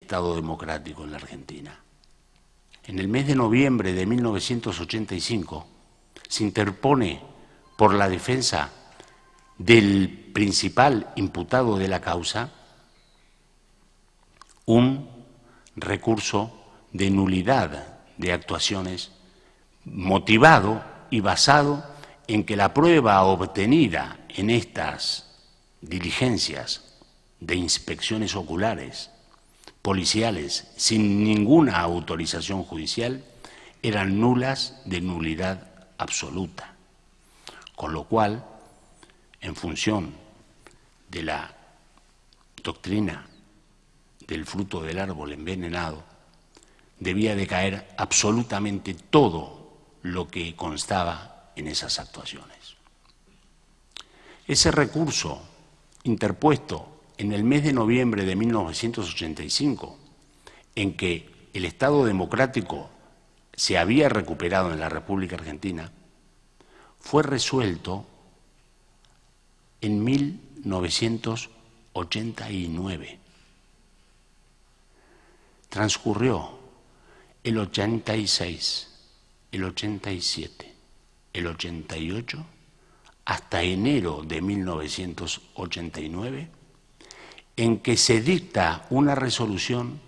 Estado democrático en la Argentina. En el mes de noviembre de 1985 se interpone por la defensa del principal imputado de la causa un recurso de nulidad de actuaciones motivado y basado en que la prueba obtenida en estas diligencias de inspecciones oculares, policiales, sin ninguna autorización judicial, eran nulas de nulidad absoluta. Con lo cual, en función de la doctrina del fruto del árbol envenenado, debía de caer absolutamente todo lo que constaba en esas actuaciones. Ese recurso interpuesto en el mes de noviembre de 1985, en que el Estado democrático se había recuperado en la República Argentina, fue resuelto en 1989. Transcurrió el 86, el 87, el 88, hasta enero de 1989, en que se dicta una resolución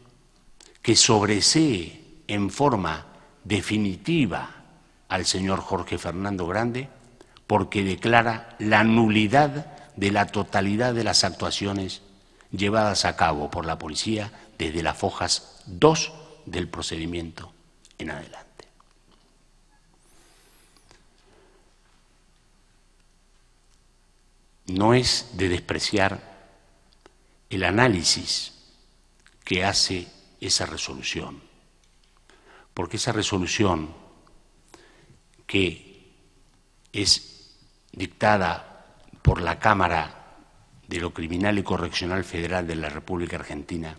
que sobresee en forma definitiva al señor Jorge Fernando Grande, porque declara la nulidad de la totalidad de las actuaciones llevadas a cabo por la policía desde las fojas 2 del procedimiento en adelante. No es de despreciar el análisis que hace esa resolución, porque esa resolución, que es dictada por la Cámara de lo Criminal y Correccional Federal de la República Argentina,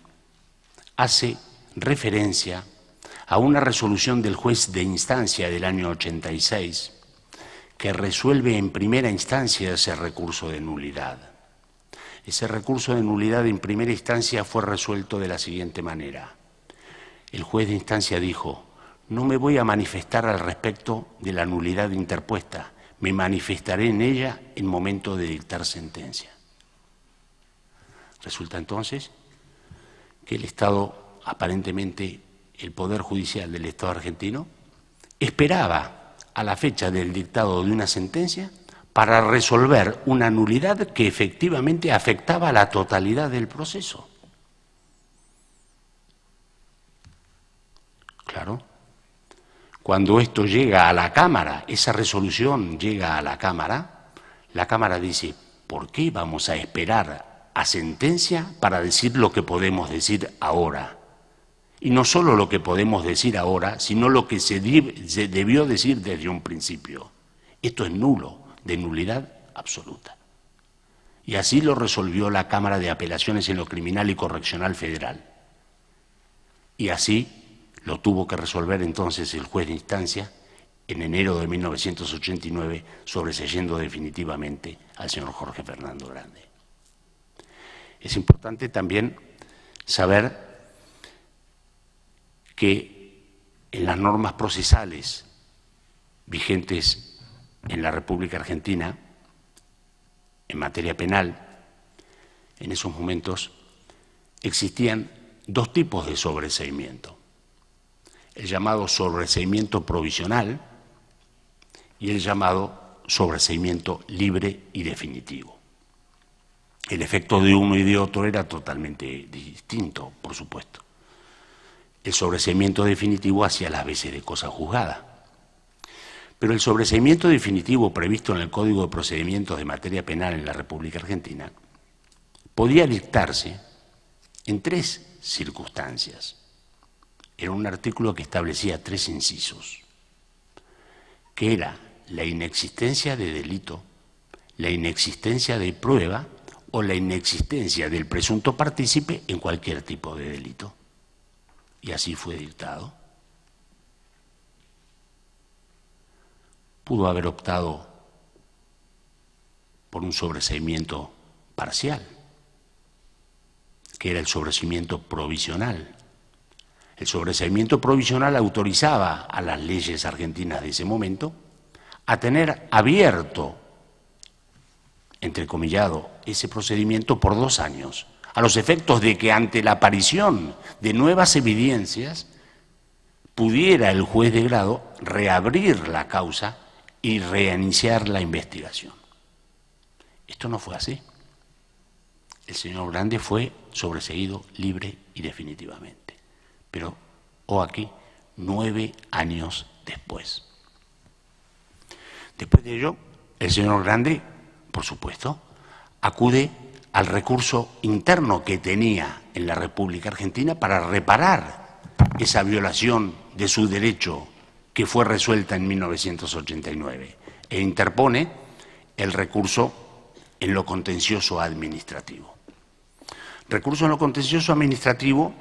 hace referencia a una resolución del juez de instancia del año 86 que resuelve en primera instancia ese recurso de nulidad. Ese recurso de nulidad en primera instancia fue resuelto de la siguiente manera. El juez de instancia dijo: no me voy a manifestar al respecto de la nulidad interpuesta, me manifestaré en ella en momento de dictar sentencia. Resulta entonces que el Estado, aparentemente el Poder Judicial del Estado argentino, esperaba a la fecha del dictado de una sentencia para resolver una nulidad que efectivamente afectaba a la totalidad del proceso. Claro. Cuando esto llega a la Cámara, esa resolución llega a la Cámara dice: ¿por qué vamos a esperar a sentencia para decir lo que podemos decir ahora? Y no solo lo que podemos decir ahora, sino lo que se debió decir desde un principio. Esto es nulo, de nulidad absoluta. Y así lo resolvió la Cámara de Apelaciones en lo Criminal y Correccional Federal. Y así lo tuvo que resolver entonces el juez de instancia en enero de 1989, sobreseyendo definitivamente al señor Jorge Fernando Grande. Es importante también saber que en las normas procesales vigentes en la República Argentina, en materia penal, en esos momentos existían dos tipos de sobreseimiento: el llamado sobreseimiento provisional y el llamado sobreseimiento libre y definitivo. El efecto de uno y de otro era totalmente distinto, por supuesto. El sobreseimiento definitivo hacía las veces de cosa juzgada. Pero el sobreseimiento definitivo previsto en el Código de Procedimientos de Materia Penal en la República Argentina podía dictarse en 3 circunstancias. Era un artículo que establecía 3 incisos, que era la inexistencia de delito, la inexistencia de prueba o la inexistencia del presunto partícipe en cualquier tipo de delito. Y así fue dictado. Pudo haber optado por un sobreseimiento parcial. que era el sobreseimiento provisional. El sobreseimiento provisional autorizaba a las leyes argentinas de ese momento a tener abierto, entrecomillado, ese procedimiento por 2 años, a los efectos de que ante la aparición de nuevas evidencias pudiera el juez de grado reabrir la causa y reiniciar la investigación. Esto no fue así. El señor Grande fue sobreseído libre y definitivamente. Pero, aquí, 9 años después. Después de ello, el señor Grande, por supuesto, acude al recurso interno que tenía en la República Argentina para reparar esa violación de su derecho que fue resuelta en 1989 e interpone el recurso en lo contencioso administrativo. Recurso en lo contencioso administrativo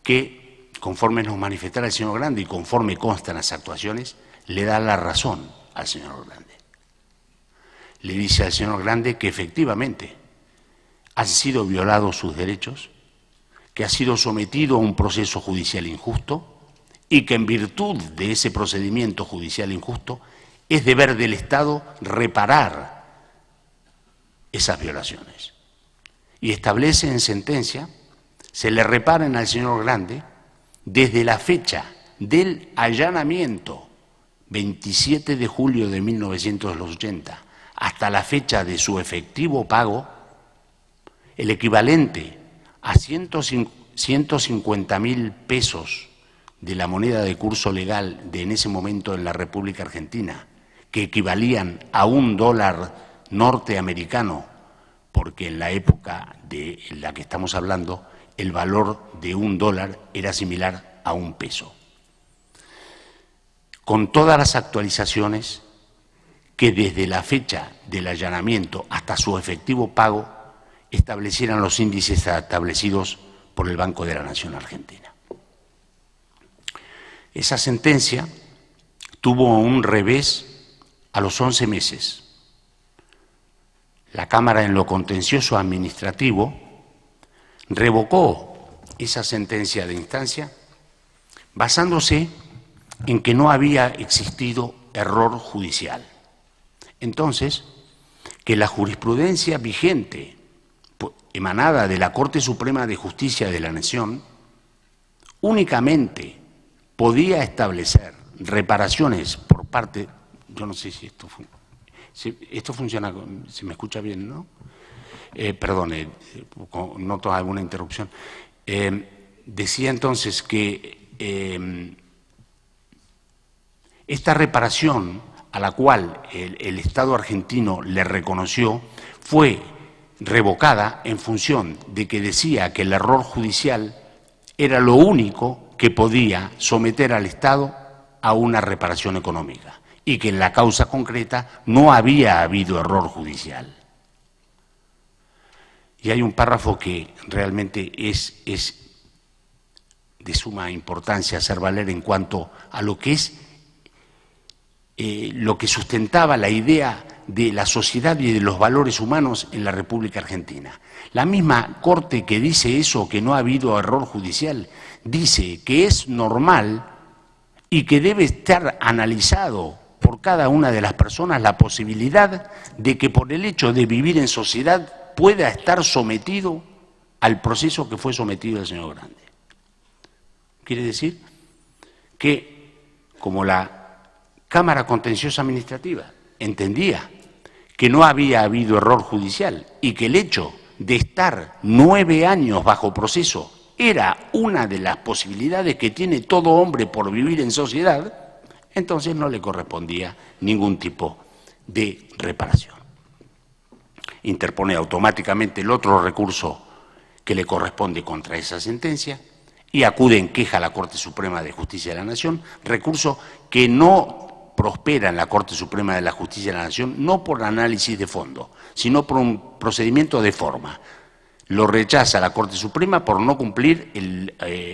que, conforme nos manifestará el señor Grande y conforme constan las actuaciones, le da la razón al señor Grande. Le dice al señor Grande que efectivamente han sido violados sus derechos, que ha sido sometido a un proceso judicial injusto y que en virtud de ese procedimiento judicial injusto es deber del Estado reparar esas violaciones. Y establece en sentencia, se le reparen al señor Grande desde la fecha del allanamiento, 27 de julio de 1980, hasta la fecha de su efectivo pago, el equivalente a 150.000 pesos de la moneda de curso legal de en ese momento en la República Argentina, que equivalían a $1 norteamericano, porque en la época de la que estamos hablando, el valor de $1 era similar a $1. Con todas las actualizaciones que desde la fecha del allanamiento hasta su efectivo pago establecieran los índices establecidos por el Banco de la Nación Argentina. Esa sentencia tuvo un revés a los 11 meses. La Cámara, en lo contencioso administrativo, revocó esa sentencia de instancia basándose en que no había existido error judicial. Entonces, que la jurisprudencia vigente emanada de la Corte Suprema de Justicia de la Nación únicamente podía establecer reparaciones por parte, yo no sé si esto funciona, se me escucha bien, ¿no? Perdone, noto alguna interrupción. Decía entonces que esta reparación a la cual el Estado argentino le reconoció fue revocada en función de que decía que el error judicial era lo único que podía someter al Estado a una reparación económica y que en la causa concreta no había habido error judicial. Y hay un párrafo que realmente es de suma importancia hacer valer en cuanto a lo que es lo que sustentaba la idea de la sociedad y de los valores humanos en la República Argentina. La misma Corte que dice eso, que no ha habido error judicial, dice que es normal y que debe estar analizado por cada una de las personas la posibilidad de que por el hecho de vivir en sociedad pueda estar sometido al proceso que fue sometido el señor Grande. Quiere decir que, como la Cámara Contenciosa Administrativa entendía que no había habido error judicial y que el hecho de estar 9 años bajo proceso era una de las posibilidades que tiene todo hombre por vivir en sociedad, entonces no le correspondía ningún tipo de reparación. Interpone automáticamente el otro recurso que le corresponde contra esa sentencia y acude en queja a la Corte Suprema de Justicia de la Nación, recurso que no prospera en la Corte Suprema de la Justicia de la Nación, no por análisis de fondo, sino por un procedimiento de forma. Lo rechaza la Corte Suprema por no cumplir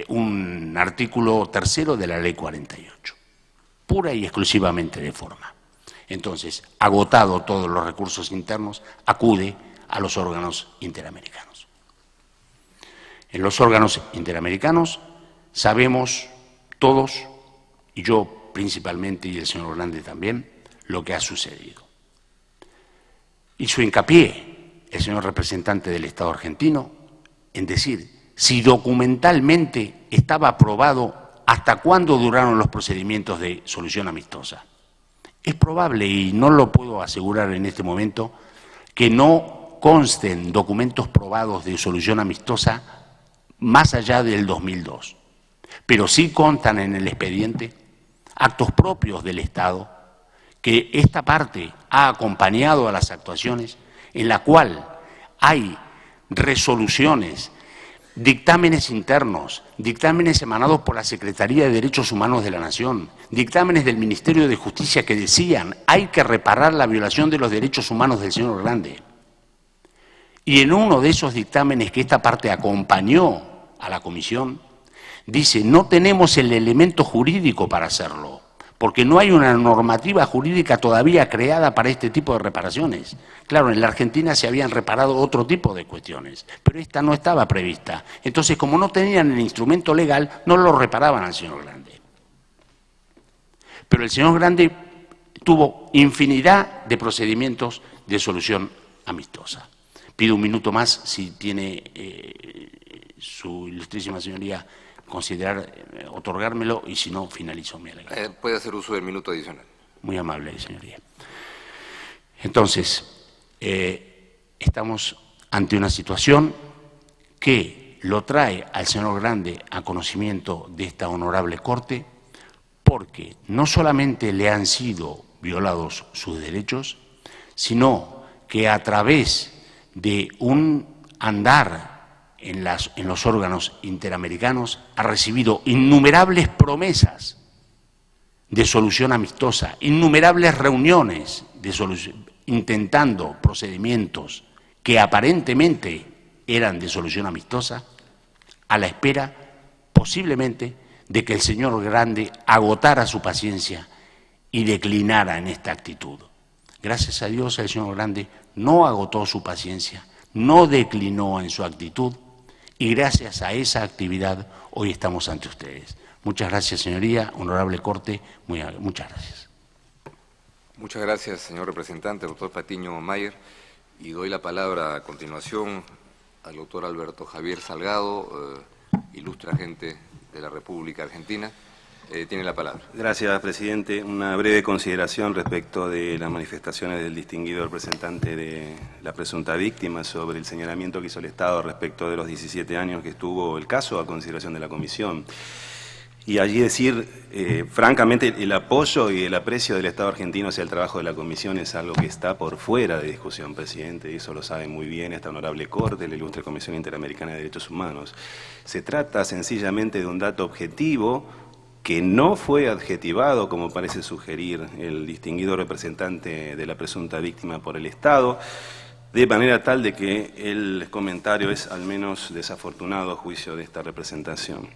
un artículo 3º de la Ley 48, pura y exclusivamente de forma. Entonces, agotado todos los recursos internos, acude a los órganos interamericanos. en los órganos interamericanos sabemos todos, y yo principalmente y el señor Grande también, lo que ha sucedido. Hizo hincapié el señor representante del Estado argentino en decir si documentalmente estaba aprobado hasta cuándo duraron los procedimientos de solución amistosa. Es probable, y no lo puedo asegurar en este momento, que no consten documentos probados de solución amistosa más allá del 2002, pero sí constan en el expediente actos propios del Estado que esta parte ha acompañado a las actuaciones, en la cual hay resoluciones, dictámenes internos, dictámenes emanados por la Secretaría de Derechos Humanos de la Nación, dictámenes del Ministerio de Justicia que decían hay que reparar la violación de los derechos humanos del señor Grande. Y en uno de esos dictámenes que esta parte acompañó a la comisión, dice no tenemos el elemento jurídico para hacerlo, porque no hay una normativa jurídica todavía creada para este tipo de reparaciones. Claro, en la Argentina se habían reparado otro tipo de cuestiones, pero esta no estaba prevista. Entonces, como no tenían el instrumento legal, no lo reparaban al señor Grande. Pero el señor Grande tuvo infinidad de procedimientos de solución amistosa. Pido un minuto más, si tiene su ilustrísima señoría considerar otorgármelo, y si no, finalizo mi alegato. Puede hacer uso del minuto adicional. Muy amable, señoría. Entonces, estamos ante una situación que lo trae al señor Grande a conocimiento de esta honorable Corte, porque no solamente le han sido violados sus derechos, sino que a través de un andar en los órganos interamericanos ha recibido innumerables promesas de solución amistosa, innumerables reuniones de intentando procedimientos que aparentemente eran de solución amistosa, a la espera posiblemente de que el señor Grande agotara su paciencia y declinara en esta actitud. Gracias a Dios el señor Grande no agotó su paciencia, no declinó en su actitud, y gracias a esa actividad hoy estamos ante ustedes. Muchas gracias, señoría, honorable Corte, muchas gracias. Muchas gracias, señor representante, doctor Patiño Mayer, y doy la palabra a continuación al doctor Alberto Javier Salgado, ilustre agente de la República Argentina. Tiene la palabra. Gracias, presidente. Una breve consideración respecto de las manifestaciones del distinguido representante de la presunta víctima sobre el señalamiento que hizo el Estado respecto de los 17 años que estuvo el caso a consideración de la comisión. Y allí decir, francamente, el apoyo y el aprecio del Estado argentino hacia el trabajo de la comisión es algo que está por fuera de discusión, presidente, y eso lo sabe muy bien esta honorable Corte, la ilustre Comisión Interamericana de Derechos Humanos. Se trata sencillamente de un dato objetivo que no fue adjetivado, como parece sugerir el distinguido representante de la presunta víctima por el Estado, de manera tal de que el comentario es al menos desafortunado a juicio de esta representación.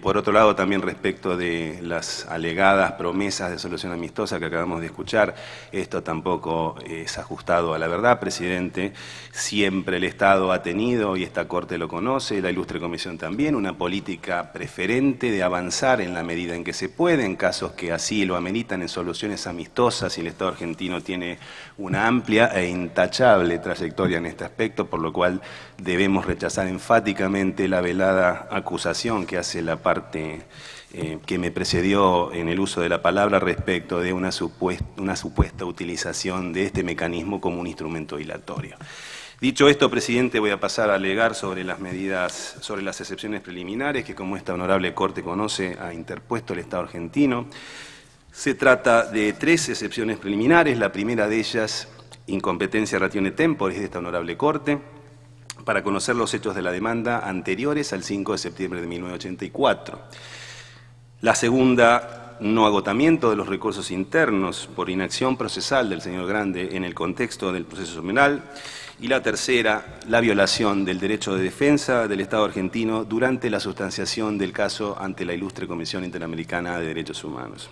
Por otro lado, también respecto de las alegadas promesas de solución amistosa que acabamos de escuchar, esto tampoco es ajustado a la verdad, presidente. Siempre el Estado ha tenido, y esta Corte lo conoce, la ilustre Comisión también, una política preferente de avanzar en la medida en que se puede, en casos que así lo ameritan, en soluciones amistosas, y el Estado argentino tiene una amplia e intachable trayectoria en este aspecto, por lo cual debemos rechazar enfáticamente la velada acusación que hace la parte que me precedió en el uso de la palabra respecto de una supuesta utilización de este mecanismo como un instrumento dilatorio. Dicho esto, presidente, voy a pasar a alegar sobre las medidas, sobre las excepciones preliminares que, como esta honorable Corte conoce, ha interpuesto el Estado argentino. Se trata de 3 excepciones preliminares. La primera de ellas, incompetencia ratione temporis de esta honorable Corte, para conocer los hechos de la demanda anteriores al 5 de septiembre de 1984. La segunda, no agotamiento de los recursos internos por inacción procesal del señor Grande en el contexto del proceso penal. Y la tercera, la violación del derecho de defensa del Estado argentino durante la sustanciación del caso ante la ilustre Comisión Interamericana de Derechos Humanos.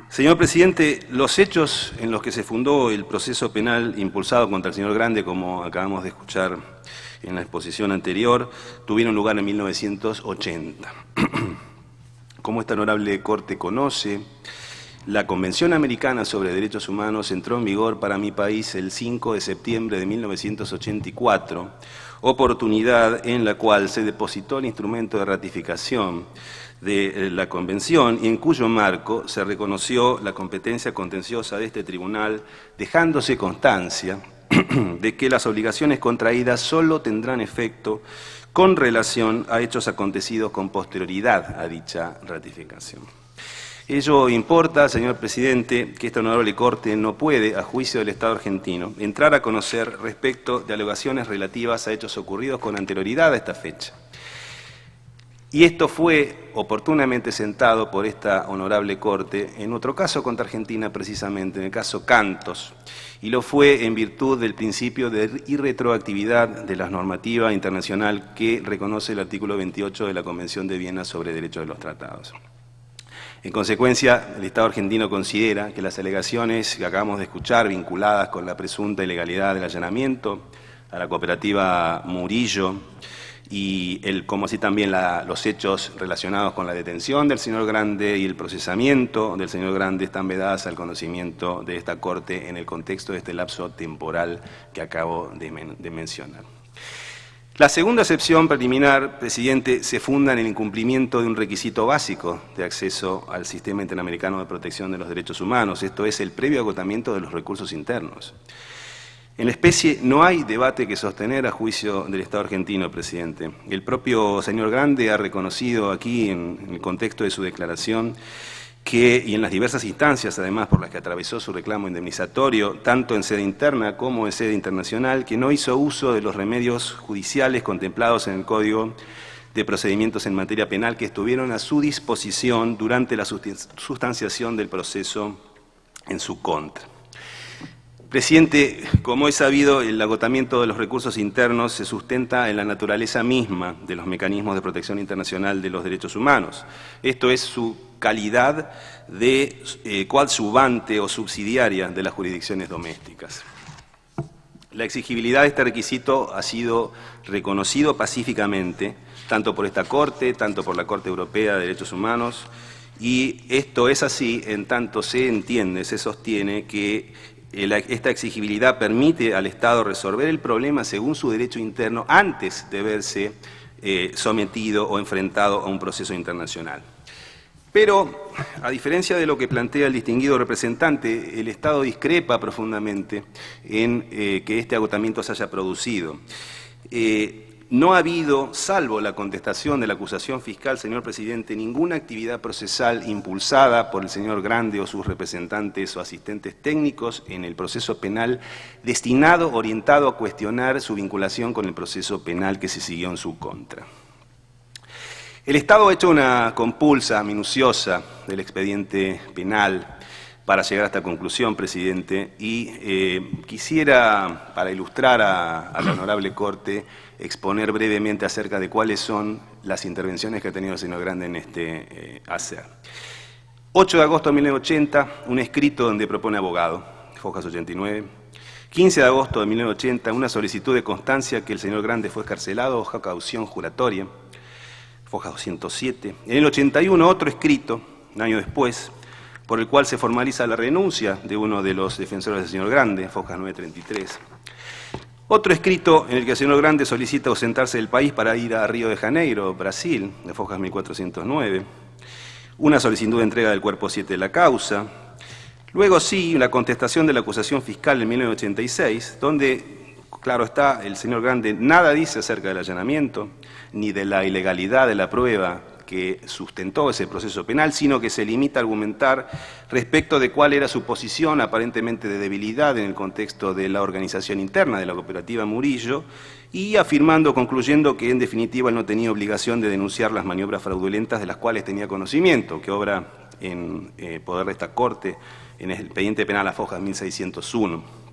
Señor presidente, los hechos en los que se fundó el proceso penal impulsado contra el señor Grande, como acabamos de escuchar en la exposición anterior, tuvieron lugar en 1980. Como esta honorable Corte conoce, la Convención Americana sobre Derechos Humanos entró en vigor para mi país el 5 de septiembre de 1984, oportunidad en la cual se depositó el instrumento de ratificación de la Convención y en cuyo marco se reconoció la competencia contenciosa de este tribunal, dejándose constancia de que las obligaciones contraídas solo tendrán efecto con relación a hechos acontecidos con posterioridad a dicha ratificación. Ello importa, señor presidente, que esta honorable Corte no puede, a juicio del Estado argentino, entrar a conocer respecto de alegaciones relativas a hechos ocurridos con anterioridad a esta fecha. Y esto fue oportunamente sentado por esta honorable Corte en otro caso contra Argentina, precisamente, en el caso Cantos, y lo fue en virtud del principio de irretroactividad de la normativa internacional que reconoce el artículo 28 de la Convención de Viena sobre Derechos de los Tratados. En consecuencia, el Estado argentino considera que las alegaciones que acabamos de escuchar, vinculadas con la presunta ilegalidad del allanamiento a la cooperativa Murillo, y como así también los hechos relacionados con la detención del señor Grande y el procesamiento del señor Grande están vedadas al conocimiento de esta Corte en el contexto de este lapso temporal que acabo de mencionar. La segunda excepción preliminar, presidente, se funda en el incumplimiento de un requisito básico de acceso al Sistema Interamericano de Protección de los Derechos Humanos, esto es, el previo agotamiento de los recursos internos. En la especie no hay debate que sostener a juicio del Estado argentino, presidente. El propio señor Grande ha reconocido aquí, en el contexto de su declaración, y en las diversas instancias, además, por las que atravesó su reclamo indemnizatorio, tanto en sede interna como en sede internacional, que no hizo uso de los remedios judiciales contemplados en el Código de Procedimientos en Materia Penal que estuvieron a su disposición durante la sustanciación del proceso en su contra. Presidente, como es sabido, el agotamiento de los recursos internos se sustenta en la naturaleza misma de los mecanismos de protección internacional de los derechos humanos. Esto es su calidad de coadyuvante o subsidiaria de las jurisdicciones domésticas. La exigibilidad de este requisito ha sido reconocido pacíficamente, tanto por esta Corte, tanto por la Corte Europea de Derechos Humanos, y esto es así en tanto se entiende, se sostiene que esta exigibilidad permite al Estado resolver el problema según su derecho interno antes de verse sometido o enfrentado a un proceso internacional. Pero, a diferencia de lo que plantea el distinguido representante, el Estado discrepa profundamente en que este agotamiento se haya producido. No ha habido, salvo la contestación de la acusación fiscal, señor presidente, ninguna actividad procesal impulsada por el señor Grande o sus representantes o asistentes técnicos en el proceso penal destinado, orientado a cuestionar su vinculación con el proceso penal que se siguió en su contra. El Estado ha hecho una compulsa minuciosa del expediente penal para llegar a esta conclusión, presidente, y quisiera, para ilustrar a la honorable Corte, exponer brevemente acerca de cuáles son las intervenciones que ha tenido el señor Grande en este hacer. 8 de agosto de 1980, un escrito donde propone abogado, Fojas 89. 15 de agosto de 1980, una solicitud de constancia que el señor Grande fue excarcelado, hoja caución juratoria, Fojas 207. En el 81, otro escrito, un año después, por el cual se formaliza la renuncia de uno de los defensores del señor Grande, Fojas 933. Otro escrito en el que el señor Grande solicita ausentarse del país para ir a Río de Janeiro, Brasil, de Fojas 1409. Una solicitud de entrega del cuerpo 7 de la causa. Luego sí, la contestación de la acusación fiscal en 1986, donde, claro está, el señor Grande nada dice acerca del allanamiento, ni de la ilegalidad de la prueba que sustentó ese proceso penal, sino que se limita a argumentar respecto de cuál era su posición aparentemente de debilidad en el contexto de la organización interna de la cooperativa Murillo y afirmando, concluyendo que en definitiva él no tenía obligación de denunciar las maniobras fraudulentas de las cuales tenía conocimiento, que obra en poder de esta Corte en el expediente penal a Fojas 1601.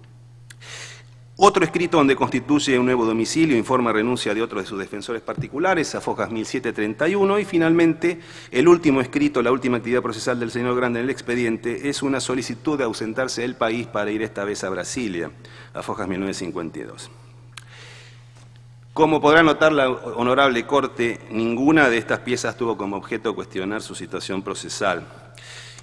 Otro escrito donde constituye un nuevo domicilio, informa renuncia de otro de sus defensores particulares, a Fojas 1731, y finalmente el último escrito, la última actividad procesal del señor Grande en el expediente, es una solicitud de ausentarse del país para ir esta vez a Brasilia, a Fojas 1952. Como podrá notar la honorable Corte, ninguna de estas piezas tuvo como objeto cuestionar su situación procesal.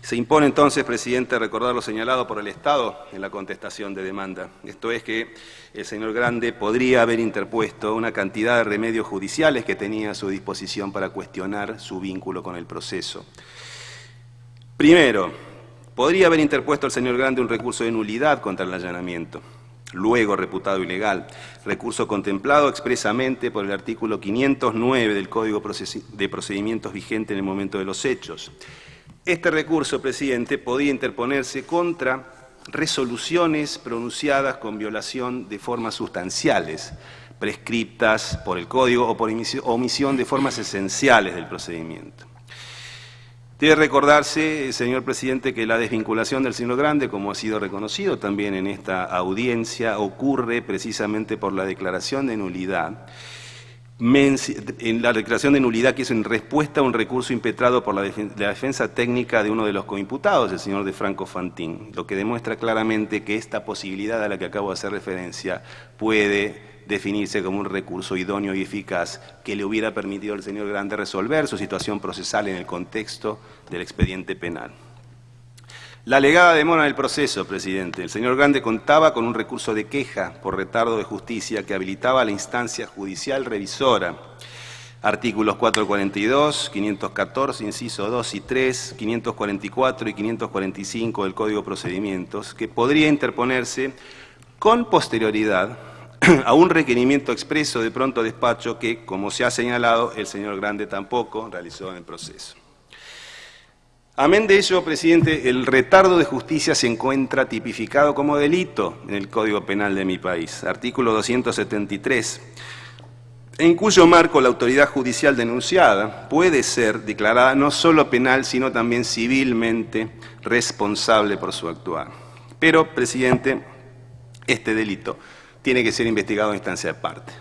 Se impone entonces, presidente, recordar lo señalado por el Estado en la contestación de demanda. Esto es que el señor Grande podría haber interpuesto una cantidad de remedios judiciales que tenía a su disposición para cuestionar su vínculo con el proceso. Primero, podría haber interpuesto el señor Grande un recurso de nulidad contra el allanamiento, luego reputado ilegal, recurso contemplado expresamente por el artículo 509 del Código de Procedimientos vigente en el momento de los hechos. Este recurso, presidente, podía interponerse contra resoluciones pronunciadas con violación de formas sustanciales, prescriptas por el Código o por omisión de formas esenciales del procedimiento. Debe recordarse, señor presidente, que la desvinculación del señor Grande, como ha sido reconocido también en esta audiencia, ocurre precisamente por la declaración de nulidad. En la declaración de nulidad que hizo en respuesta a un recurso impetrado por la defensa técnica de uno de los coimputados, el señor de Franco Fantín, lo que demuestra claramente que esta posibilidad a la que acabo de hacer referencia puede definirse como un recurso idóneo y eficaz que le hubiera permitido al señor Grande resolver su situación procesal en el contexto del expediente penal. La alegada demora en el proceso, presidente. El señor Grande contaba con un recurso de queja por retardo de justicia que habilitaba a la instancia judicial revisora. Artículos 442, 514, inciso 2 y 3, 544 y 545 del Código de Procedimientos, que podría interponerse con posterioridad a un requerimiento expreso de pronto despacho que, como se ha señalado, el señor Grande tampoco realizó en el proceso. Amén de ello, presidente, el retardo de justicia se encuentra tipificado como delito en el Código Penal de mi país, artículo 273, en cuyo marco la autoridad judicial denunciada puede ser declarada no solo penal, sino también civilmente responsable por su actuar. Pero, presidente, este delito tiene que ser investigado en instancia de parte.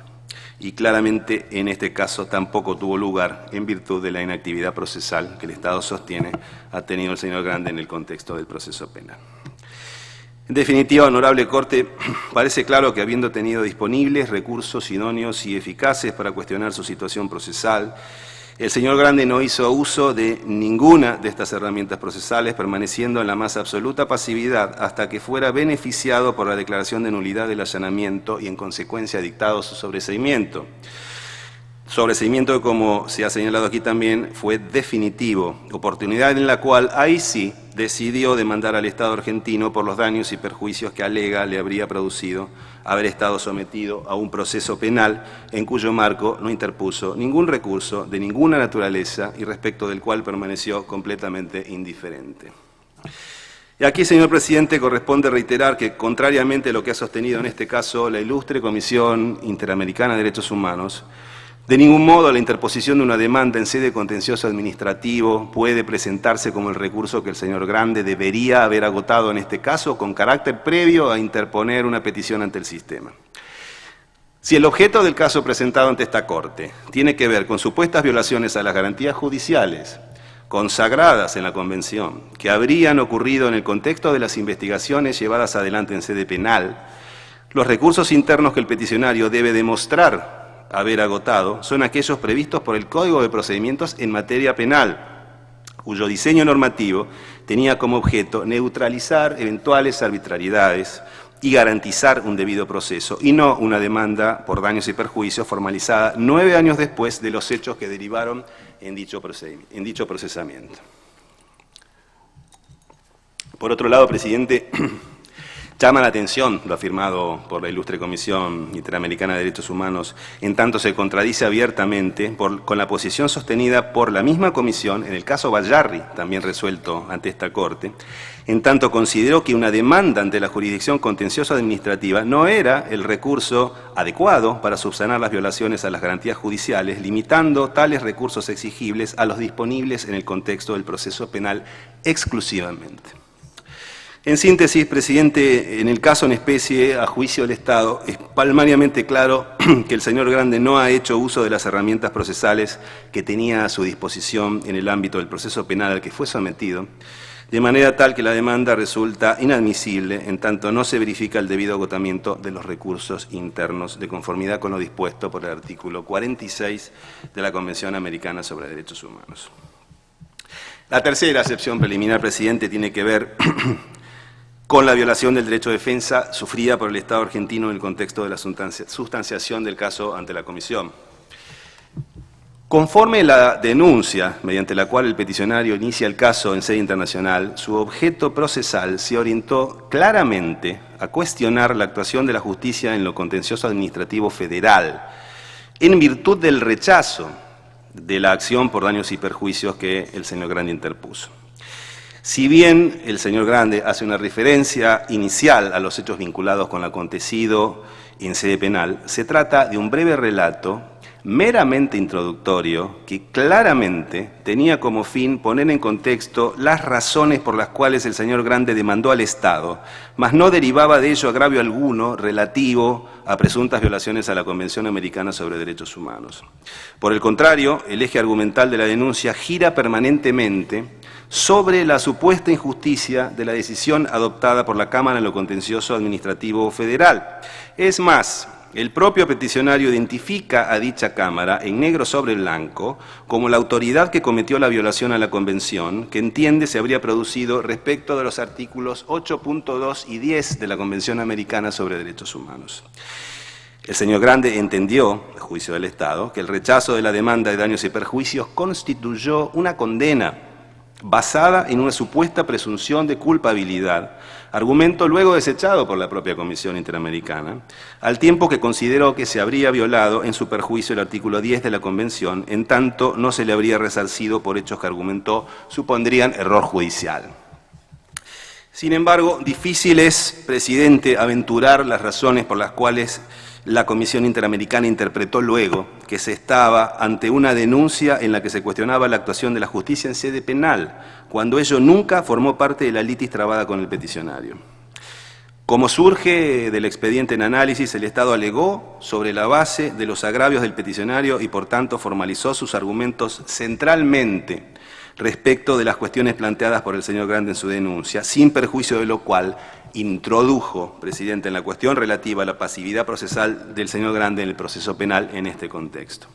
Y claramente en este caso tampoco tuvo lugar en virtud de la inactividad procesal que el Estado sostiene ha tenido el señor Grande en el contexto del proceso penal. En definitiva, honorable Corte, parece claro que habiendo tenido disponibles recursos idóneos y eficaces para cuestionar su situación procesal, el señor Grande no hizo uso de ninguna de estas herramientas procesales, permaneciendo en la más absoluta pasividad hasta que fuera beneficiado por la declaración de nulidad del allanamiento y, en consecuencia, dictado su sobreseimiento. Sobreseimiento que, como se ha señalado aquí también, fue definitivo, oportunidad en la cual, ahí sí, decidió demandar al Estado argentino por los daños y perjuicios que alega le habría producido haber estado sometido a un proceso penal en cuyo marco no interpuso ningún recurso de ninguna naturaleza y respecto del cual permaneció completamente indiferente. Y aquí, señor presidente, corresponde reiterar que, contrariamente a lo que ha sostenido en este caso la ilustre Comisión Interamericana de Derechos Humanos, de ningún modo la interposición de una demanda en sede contencioso administrativo puede presentarse como el recurso que el señor Grande debería haber agotado en este caso con carácter previo a interponer una petición ante el sistema. Si el objeto del caso presentado ante esta Corte tiene que ver con supuestas violaciones a las garantías judiciales consagradas en la Convención que habrían ocurrido en el contexto de las investigaciones llevadas adelante en sede penal, los recursos internos que el peticionario debe demostrar haber agotado son aquellos previstos por el Código de Procedimientos en materia penal, cuyo diseño normativo tenía como objeto neutralizar eventuales arbitrariedades y garantizar un debido proceso, y no una demanda por daños y perjuicios formalizada 9 años después de los hechos que derivaron en dicho procesamiento. Por otro lado, presidente, llama la atención lo afirmado por la ilustre Comisión Interamericana de Derechos Humanos, en tanto se contradice abiertamente con la posición sostenida por la misma Comisión en el caso Bayarri, también resuelto ante esta Corte, en tanto consideró que una demanda ante la jurisdicción contenciosa administrativa no era el recurso adecuado para subsanar las violaciones a las garantías judiciales, limitando tales recursos exigibles a los disponibles en el contexto del proceso penal exclusivamente. En síntesis, presidente, en el caso en especie, a juicio del Estado, es palmariamente claro que el señor Grande no ha hecho uso de las herramientas procesales que tenía a su disposición en el ámbito del proceso penal al que fue sometido, de manera tal que la demanda resulta inadmisible en tanto no se verifica el debido agotamiento de los recursos internos de conformidad con lo dispuesto por el artículo 46 de la Convención Americana sobre Derechos Humanos. La tercera acepción preliminar, presidente, tiene que ver con la violación del derecho de defensa sufrida por el Estado argentino en el contexto de la sustanciación del caso ante la Comisión. Conforme la denuncia mediante la cual el peticionario inicia el caso en sede internacional, su objeto procesal se orientó claramente a cuestionar la actuación de la justicia en lo contencioso administrativo federal, en virtud del rechazo de la acción por daños y perjuicios que el señor Grande interpuso. Si bien el señor Grande hace una referencia inicial a los hechos vinculados con lo acontecido en sede penal, se trata de un breve relato meramente introductorio que claramente tenía como fin poner en contexto las razones por las cuales el señor Grande demandó al Estado, mas no derivaba de ello agravio alguno relativo a presuntas violaciones a la Convención Americana sobre Derechos Humanos. Por el contrario, el eje argumental de la denuncia gira permanentemente sobre la supuesta injusticia de la decisión adoptada por la Cámara en lo contencioso administrativo federal. Es más, el propio peticionario identifica a dicha Cámara en negro sobre blanco como la autoridad que cometió la violación a la Convención, que entiende se habría producido respecto de los artículos 8.2 y 10 de la Convención Americana sobre Derechos Humanos. El señor Grande entendió, a juicio del Estado, que el rechazo de la demanda de daños y perjuicios constituyó una condena basada en una supuesta presunción de culpabilidad, argumento luego desechado por la propia Comisión Interamericana, al tiempo que consideró que se habría violado en su perjuicio el artículo 10 de la Convención, en tanto no se le habría resarcido por hechos que argumentó supondrían error judicial. Sin embargo, difícil es, presidente, aventurar las razones por las cuales la Comisión Interamericana interpretó luego que se estaba ante una denuncia en la que se cuestionaba la actuación de la justicia en sede penal, cuando ello nunca formó parte de la litis trabada con el peticionario. Como surge del expediente en análisis, el Estado alegó sobre la base de los agravios del peticionario y por tanto formalizó sus argumentos centralmente respecto de las cuestiones planteadas por el señor Grande en su denuncia, sin perjuicio de lo cual introdujo, presidente, en la cuestión relativa a la pasividad procesal del señor Grande en el proceso penal en este contexto.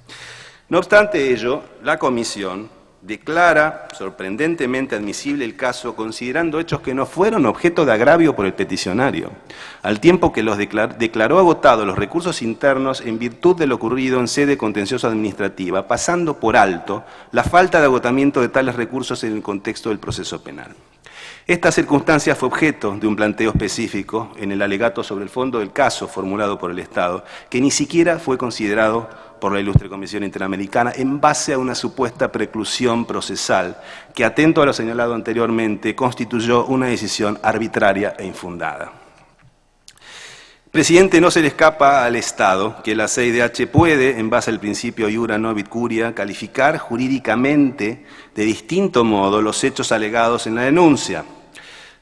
No obstante ello, la Comisión declara sorprendentemente admisible el caso considerando hechos que no fueron objeto de agravio por el peticionario, al tiempo que los declaró agotados los recursos internos en virtud de lo ocurrido en sede contencioso administrativa, pasando por alto la falta de agotamiento de tales recursos en el contexto del proceso penal. Esta circunstancia fue objeto de un planteo específico en el alegato sobre el fondo del caso formulado por el Estado, que ni siquiera fue considerado por la ilustre Comisión Interamericana en base a una supuesta preclusión procesal que, atento a lo señalado anteriormente, constituyó una decisión arbitraria e infundada. Presidente, no se le escapa al Estado que la CIDH puede, en base al principio iura novit curia, calificar jurídicamente de distinto modo los hechos alegados en la denuncia,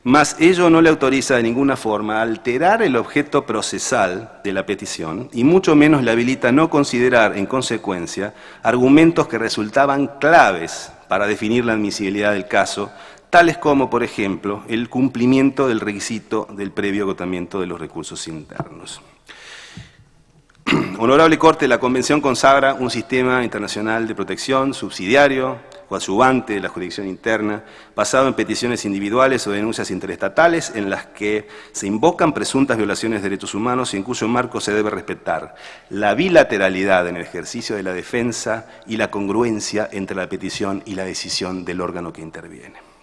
mas ello no le autoriza de ninguna forma a alterar el objeto procesal de la petición y mucho menos le habilita a no considerar, en consecuencia, argumentos que resultaban claves para definir la admisibilidad del caso, tales como, por ejemplo, el cumplimiento del requisito del previo agotamiento de los recursos internos. Honorable Corte, la Convención consagra un sistema internacional de protección subsidiario, coadyuvante de la jurisdicción interna, basado en peticiones individuales o denuncias interestatales en las que se invocan presuntas violaciones de derechos humanos y en cuyo marco se debe respetar la bilateralidad en el ejercicio de la defensa y la congruencia entre la petición y la decisión del órgano que interviene.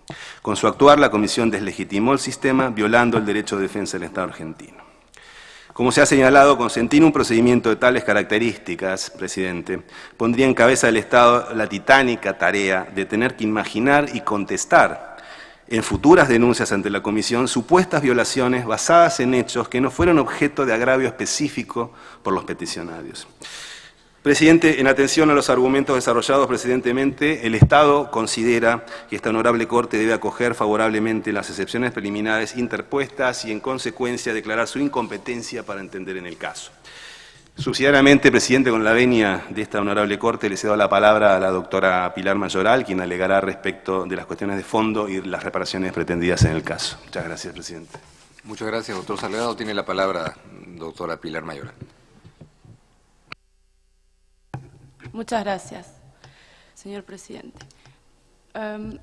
Con su actuar, la Comisión deslegitimó el sistema, violando el derecho de defensa del Estado argentino. Como se ha señalado, consentir un procedimiento de tales características, presidente, pondría en cabeza del Estado la titánica tarea de tener que imaginar y contestar en futuras denuncias ante la Comisión supuestas violaciones basadas en hechos que no fueron objeto de agravio específico por los peticionarios. Presidente, en atención a los argumentos desarrollados precedentemente, el Estado considera que esta honorable Corte debe acoger favorablemente las excepciones preliminares interpuestas y, en consecuencia, declarar su incompetencia para entender en el caso. Subsidiariamente, presidente, con la venia de esta honorable Corte, le cedo la palabra a la doctora Pilar Mayoral, quien alegará respecto de las cuestiones de fondo y las reparaciones pretendidas en el caso. Muchas gracias, presidente. Muchas gracias, doctor Salgado. Tiene la palabra doctora Pilar Mayoral. Muchas gracias, señor presidente.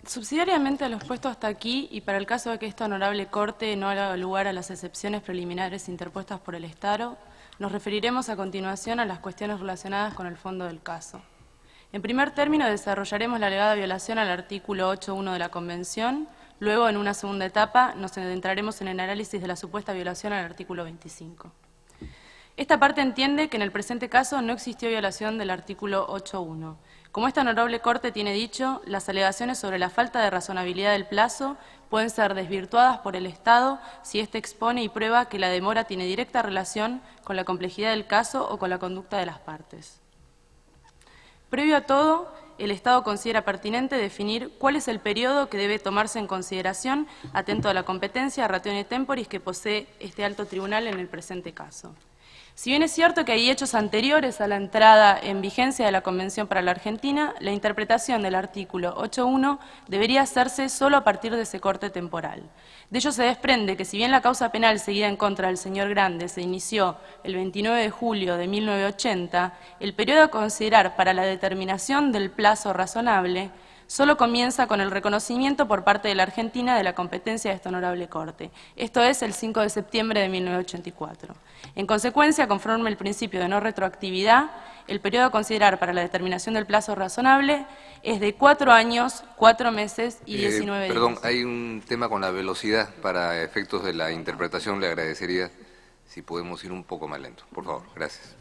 Subsidiariamente a los puestos hasta aquí, y para el caso de que esta honorable Corte no haga lugar a las excepciones preliminares interpuestas por el Estado, nos referiremos a continuación a las cuestiones relacionadas con el fondo del caso. En primer término, desarrollaremos la alegada violación al artículo 8.1 de la Convención. Luego, en una segunda etapa, nos adentraremos en el análisis de la supuesta violación al artículo 25. Esta parte entiende que en el presente caso no existió violación del artículo 8.1. Como esta honorable Corte tiene dicho, las alegaciones sobre la falta de razonabilidad del plazo pueden ser desvirtuadas por el Estado si éste expone y prueba que la demora tiene directa relación con la complejidad del caso o con la conducta de las partes. Previo a todo, el Estado considera pertinente definir cuál es el periodo que debe tomarse en consideración atento a la competencia ratione temporis que posee este alto tribunal en el presente caso. Si bien es cierto que hay hechos anteriores a la entrada en vigencia de la Convención para la Argentina, la interpretación del artículo 8.1 debería hacerse solo a partir de ese corte temporal. De ello se desprende que si bien la causa penal seguida en contra del señor Grande se inició el 29 de julio de 1980, el periodo a considerar para la determinación del plazo razonable solo comienza con el reconocimiento por parte de la Argentina de la competencia de esta honorable Corte. Esto es el 5 de septiembre de 1984. En consecuencia, conforme el principio de no retroactividad, el periodo a considerar para la determinación del plazo razonable es de 4 años, 4 meses y 19 días. Perdón, hay un tema con la velocidad. Para efectos de la interpretación, le agradecería si podemos ir un poco más lento. Por favor, gracias.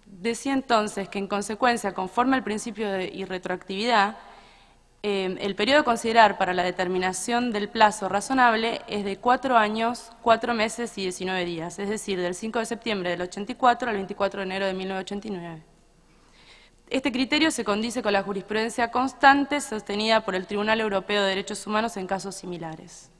Decía entonces que en consecuencia, conforme al principio de irretroactividad, el periodo a considerar para la determinación del plazo razonable es de 4 años, 4 meses y 19 días, es decir, del 5 de septiembre del 84 al 24 de enero de 1989. Este criterio se condice con la jurisprudencia constante sostenida por el Tribunal Europeo de Derechos Humanos en casos similares.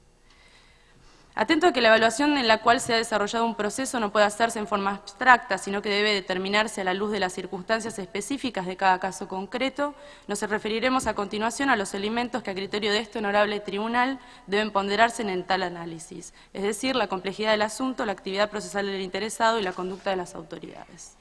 Atento a que la evaluación en la cual se ha desarrollado un proceso no puede hacerse en forma abstracta, sino que debe determinarse a la luz de las circunstancias específicas de cada caso concreto, nos referiremos a continuación a los elementos que a criterio de este honorable tribunal deben ponderarse en tal análisis, es decir, la complejidad del asunto, la actividad procesal del interesado y la conducta de las autoridades.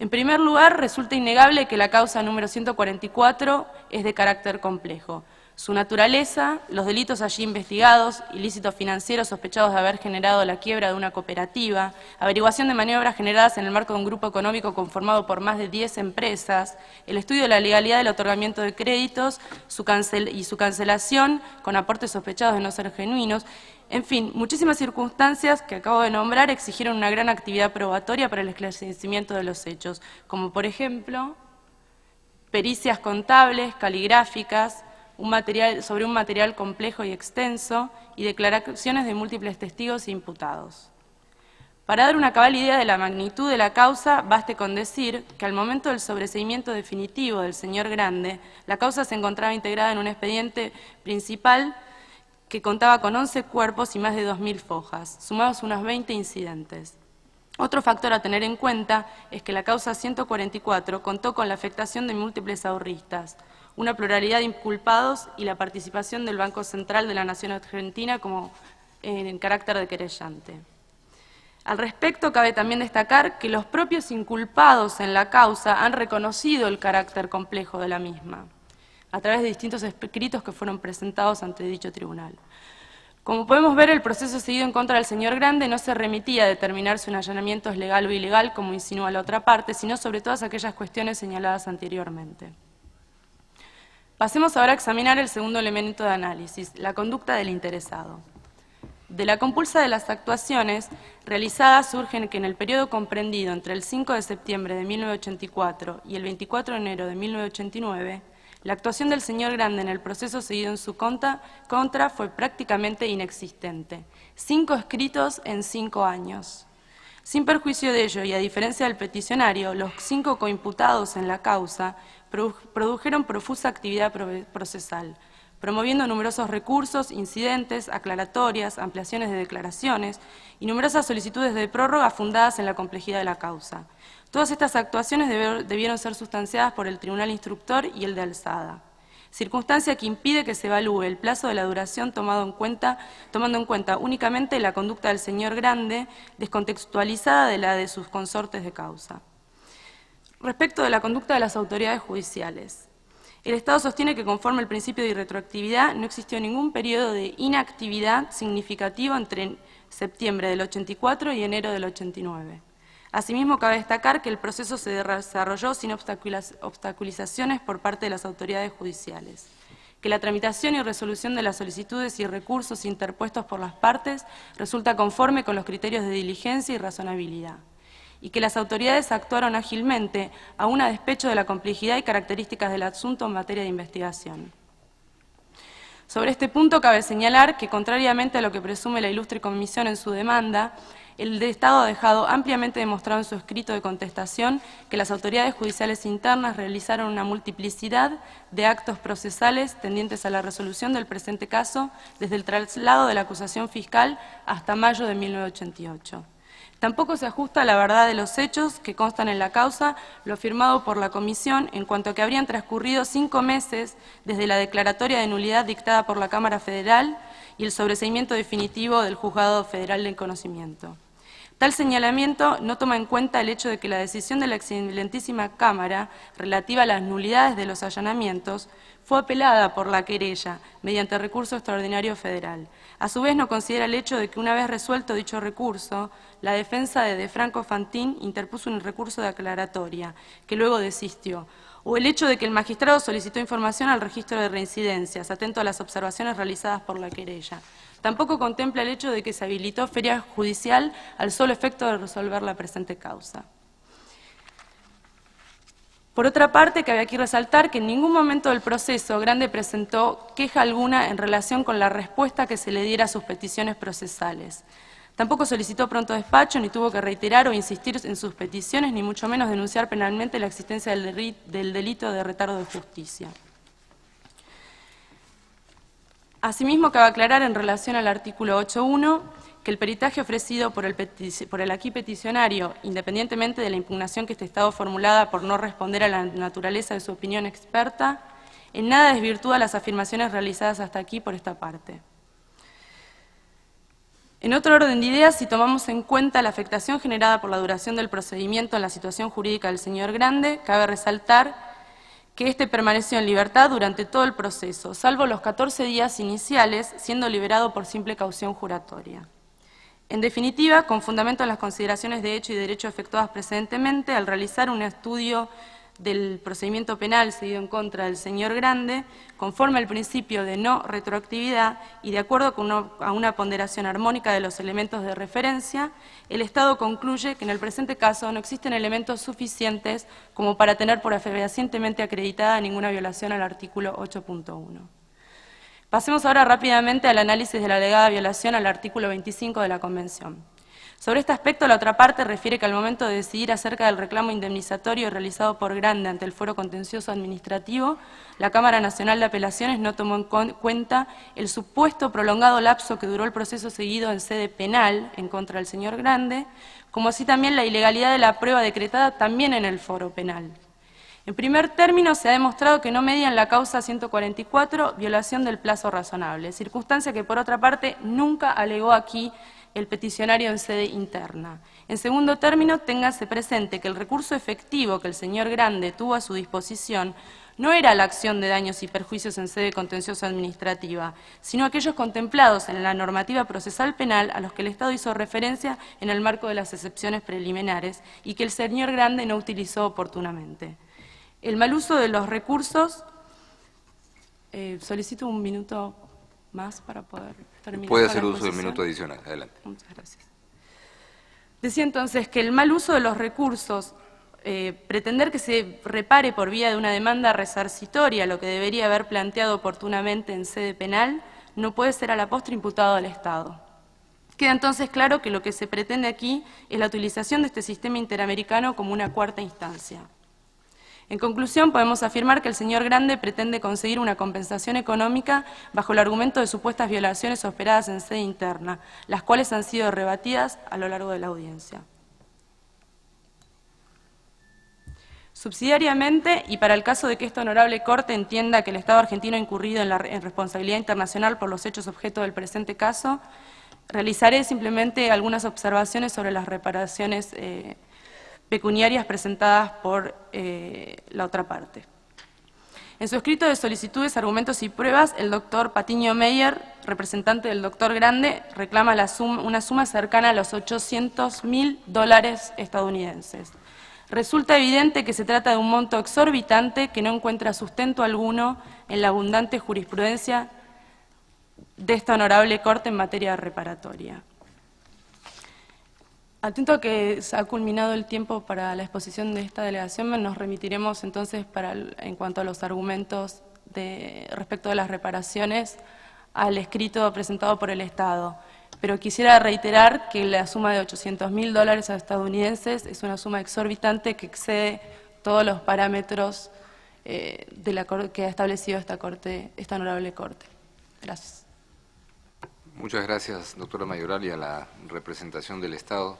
En primer lugar, resulta innegable que la causa número 144 es de carácter complejo. Su naturaleza, los delitos allí investigados, ilícitos financieros sospechados de haber generado la quiebra de una cooperativa, averiguación de maniobras generadas en el marco de un grupo económico conformado por más de 10 empresas, el estudio de la legalidad del otorgamiento de créditos y su cancelación con aportes sospechados de no ser genuinos. En fin, muchísimas circunstancias que acabo de nombrar exigieron una gran actividad probatoria para el esclarecimiento de los hechos, como por ejemplo, pericias contables, caligráficas, sobre un material complejo y extenso y declaraciones de múltiples testigos e imputados. Para dar una cabal idea de la magnitud de la causa, baste con decir que al momento del sobreseimiento definitivo del señor Grande, la causa se encontraba integrada en un expediente principal que contaba con 11 cuerpos y más de 2.000 fojas, sumados unos 20 incidentes. Otro factor a tener en cuenta es que la causa 144 contó con la afectación de múltiples ahorristas, una pluralidad de inculpados y la participación del Banco Central de la Nación Argentina como en carácter de querellante. Al respecto, cabe también destacar que los propios inculpados en la causa han reconocido el carácter complejo de la misma, a través de distintos escritos que fueron presentados ante dicho tribunal. Como podemos ver, el proceso seguido en contra del señor Grande no se remitía a determinar si un allanamiento es legal o ilegal, como insinúa la otra parte, sino sobre todas aquellas cuestiones señaladas anteriormente. Pasemos ahora a examinar el segundo elemento de análisis, la conducta del interesado. De la compulsa de las actuaciones realizadas surgen que en el periodo comprendido entre el 5 de septiembre de 1984 y el 24 de enero de 1989, la actuación del señor Grande en el proceso seguido en su contra fue prácticamente inexistente. 5 escritos en 5 años. Sin perjuicio de ello, y a diferencia del peticionario, los 5 coimputados en la causa produjeron profusa actividad procesal. promoviendo numerosos recursos, incidentes, aclaratorias, ampliaciones de declaraciones y numerosas solicitudes de prórroga fundadas en la complejidad de la causa. Todas estas actuaciones debieron ser sustanciadas por el Tribunal Instructor y el de Alzada, circunstancia que impide que se evalúe el plazo de la duración tomando en cuenta únicamente la conducta del señor Grande, descontextualizada de la de sus consortes de causa. Respecto de la conducta de las autoridades judiciales, el Estado sostiene que conforme al principio de irretroactividad no existió ningún periodo de inactividad significativo entre septiembre del 84 y enero del 89. Asimismo, cabe destacar que el proceso se desarrolló sin obstaculizaciones por parte de las autoridades judiciales, que la tramitación y resolución de las solicitudes y recursos interpuestos por las partes resulta conforme con los criterios de diligencia y razonabilidad, y que las autoridades actuaron ágilmente, aún a despecho de la complejidad y características del asunto en materia de investigación. Sobre este punto cabe señalar que, contrariamente a lo que presume la ilustre comisión en su demanda, el Estado ha dejado ampliamente demostrado en su escrito de contestación que las autoridades judiciales internas realizaron una multiplicidad de actos procesales tendientes a la resolución del presente caso desde el traslado de la acusación fiscal hasta mayo de 1988. Tampoco se ajusta a la verdad de los hechos que constan en la causa lo afirmado por la Comisión en cuanto a que habrían transcurrido 5 meses desde la declaratoria de nulidad dictada por la Cámara Federal y el sobreseimiento definitivo del Juzgado Federal del Conocimiento. Tal señalamiento no toma en cuenta el hecho de que la decisión de la excelentísima Cámara relativa a las nulidades de los allanamientos fue apelada por la querella mediante recurso extraordinario federal. A su vez, no considera el hecho de que una vez resuelto dicho recurso, la defensa de De Franco Fantín interpuso un recurso de aclaratoria, que luego desistió, o el hecho de que el magistrado solicitó información al registro de reincidencias, atento a las observaciones realizadas por la querella. Tampoco contempla el hecho de que se habilitó feria judicial al solo efecto de resolver la presente causa. Por otra parte, cabe aquí resaltar que en ningún momento del proceso Grande presentó queja alguna en relación con la respuesta que se le diera a sus peticiones procesales. Tampoco solicitó pronto despacho, ni tuvo que reiterar o insistir en sus peticiones, ni mucho menos denunciar penalmente la existencia del delito de retardo de justicia. Asimismo, cabe aclarar en relación al artículo 8.1 que el peritaje ofrecido por el aquí peticionario, independientemente de la impugnación que este estado formulada por no responder a la naturaleza de su opinión experta, en nada desvirtúa las afirmaciones realizadas hasta aquí por esta parte. En otro orden de ideas, si tomamos en cuenta la afectación generada por la duración del procedimiento en la situación jurídica del señor Grande, cabe resaltar que éste permaneció en libertad durante todo el proceso, salvo los 14 días iniciales, siendo liberado por simple caución juratoria. En definitiva, con fundamento en las consideraciones de hecho y derecho efectuadas precedentemente, al realizar un estudio del procedimiento penal seguido en contra del señor Grande, conforme al principio de no retroactividad y de acuerdo con una ponderación armónica de los elementos de referencia, el Estado concluye que en el presente caso no existen elementos suficientes como para tener por fehacientemente acreditada ninguna violación al artículo 8.1. Pasemos ahora rápidamente al análisis de la alegada violación al artículo 25 de la Convención. Sobre este aspecto, la otra parte refiere que al momento de decidir acerca del reclamo indemnizatorio realizado por Grande ante el Fuero Contencioso Administrativo, la Cámara Nacional de Apelaciones no tomó en cuenta el supuesto prolongado lapso que duró el proceso seguido en sede penal en contra del señor Grande, como así también la ilegalidad de la prueba decretada también en el foro penal. En primer término, se ha demostrado que no media en la causa 144 violación del plazo razonable, circunstancia que por otra parte nunca alegó aquí el peticionario en sede interna. En segundo término, téngase presente que el recurso efectivo que el señor Grande tuvo a su disposición no era la acción de daños y perjuicios en sede contenciosa administrativa, sino aquellos contemplados en la normativa procesal penal a los que el Estado hizo referencia en el marco de las excepciones preliminares y que el señor Grande no utilizó oportunamente. El mal uso de los recursos, solicito un minuto más para poder terminar. Puede hacer uso del minuto adicional. Adelante. Muchas gracias. Decía entonces que el mal uso de los recursos, pretender que se repare por vía de una demanda resarcitoria lo que debería haber planteado oportunamente en sede penal, no puede ser a la postre imputado al Estado. Queda entonces claro que lo que se pretende aquí es la utilización de este sistema interamericano como una cuarta instancia. En conclusión, podemos afirmar que el señor Grande pretende conseguir una compensación económica bajo el argumento de supuestas violaciones operadas en sede interna, las cuales han sido rebatidas a lo largo de la audiencia. Subsidiariamente, y para el caso de que esta honorable Corte entienda que el Estado argentino ha incurrido en responsabilidad internacional por los hechos objeto del presente caso, realizaré simplemente algunas observaciones sobre las reparaciones pecuniarias presentadas por la otra parte. En su escrito de solicitudes, argumentos y pruebas, el doctor Patiño Meyer, representante del doctor Grande, reclama una suma cercana a los $800.000 estadounidenses. Resulta evidente que se trata de un monto exorbitante que no encuentra sustento alguno en la abundante jurisprudencia de esta honorable Corte en materia reparatoria. Atento a que se ha culminado el tiempo para la exposición de esta delegación, nos remitiremos entonces en cuanto a los argumentos respecto de las reparaciones al escrito presentado por el Estado. Pero quisiera reiterar que la suma de $800.000 estadounidenses es una suma exorbitante que excede todos los parámetros que ha establecido esta honorable Corte. Gracias. Muchas gracias, doctora Mayoral, y a la representación del Estado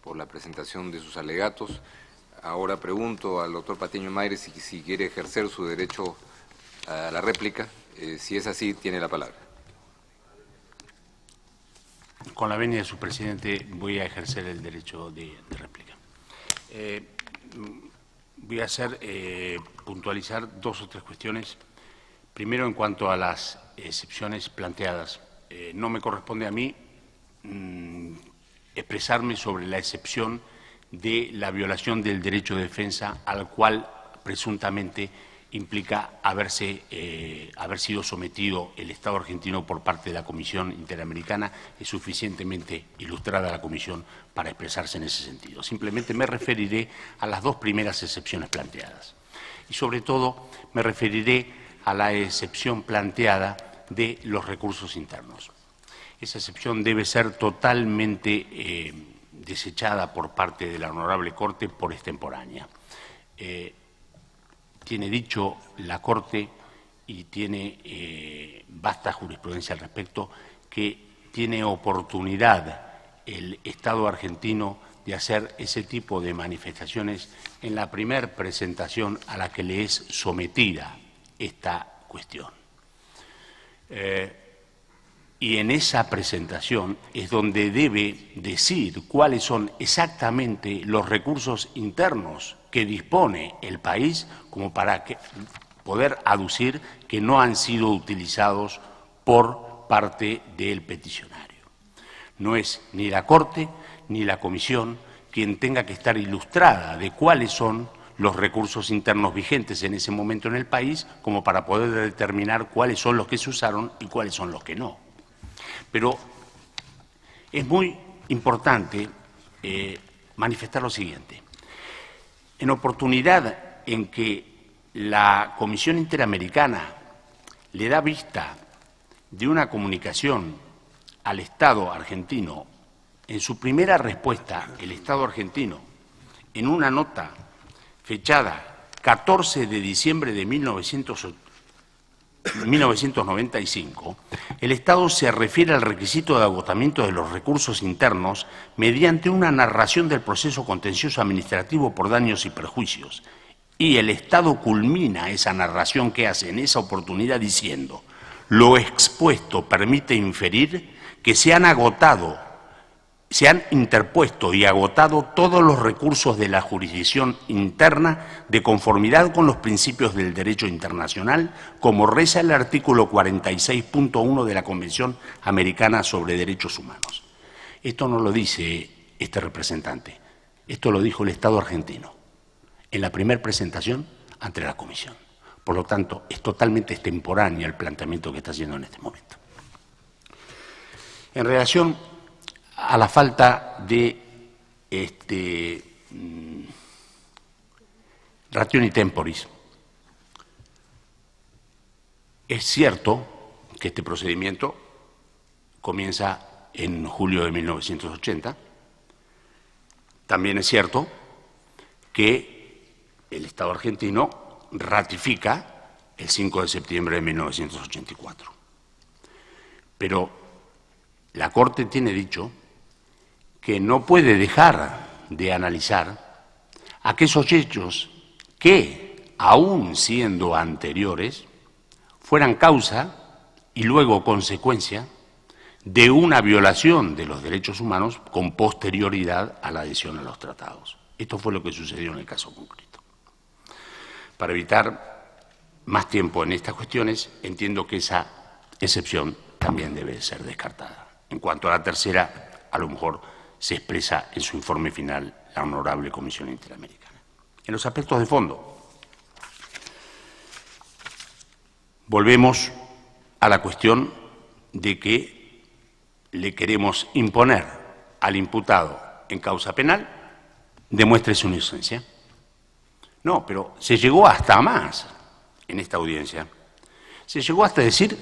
por la presentación de sus alegatos. Ahora pregunto al doctor Patiño Meyer si quiere ejercer su derecho a la réplica. Si es así, tiene la palabra. Con la venia de su presidente voy a ejercer el derecho de réplica. Voy a puntualizar dos o tres cuestiones. Primero, en cuanto a las excepciones planteadas. No me corresponde a mí expresarme sobre la excepción de la violación del derecho de defensa al cual presuntamente implica haber sido sometido el Estado argentino por parte de la Comisión Interamericana. Es suficientemente ilustrada la Comisión para expresarse en ese sentido. Simplemente me referiré a las dos primeras excepciones planteadas. Y sobre todo me referiré a la excepción planteada de los recursos internos. Esa excepción debe ser totalmente desechada por parte de la Honorable Corte por extemporánea. Tiene dicho la Corte y tiene vasta jurisprudencia al respecto que tiene oportunidad el Estado argentino de hacer ese tipo de manifestaciones en la primer presentación a la que le es sometida esta cuestión. Y en esa presentación es donde debe decir cuáles son exactamente los recursos internos que dispone el país como para poder aducir que no han sido utilizados por parte del peticionario. No es ni la Corte ni la Comisión quien tenga que estar ilustrada de cuáles son los recursos internos vigentes en ese momento en el país como para poder determinar cuáles son los que se usaron y cuáles son los que no. Pero es muy importante manifestar lo siguiente. En oportunidad en que la Comisión Interamericana le da vista de una comunicación al Estado argentino, en su primera respuesta, el Estado argentino, en una nota fechada 14 de diciembre de 1995, el Estado se refiere al requisito de agotamiento de los recursos internos mediante una narración del proceso contencioso administrativo por daños y perjuicios. Y el Estado culmina esa narración que hace en esa oportunidad diciendo: lo expuesto permite inferir que se han interpuesto y agotado todos los recursos de la jurisdicción interna de conformidad con los principios del derecho internacional, como reza el artículo 46.1 de la Convención Americana sobre Derechos Humanos. Esto no lo dice este representante, esto lo dijo el Estado argentino en la primera presentación ante la Comisión. Por lo tanto, es totalmente extemporáneo el planteamiento que está haciendo en este momento. En relación a la falta de ratione temporis, es cierto que este procedimiento comienza en julio de 1980. También es cierto que el Estado argentino ratifica el 5 de septiembre de 1984. Pero la Corte tiene dicho que no puede dejar de analizar aquellos hechos que, aun siendo anteriores, fueran causa y luego consecuencia de una violación de los derechos humanos con posterioridad a la adhesión a los tratados. Esto fue lo que sucedió en el caso concreto. Para evitar más tiempo en estas cuestiones, entiendo que esa excepción también debe ser descartada. En cuanto a la tercera, a lo mejor se expresa en su informe final la Honorable Comisión Interamericana. En los aspectos de fondo, volvemos a la cuestión de que le queremos imponer al imputado en causa penal demuestre su inocencia. No, pero se llegó hasta más en esta audiencia. Se llegó hasta decir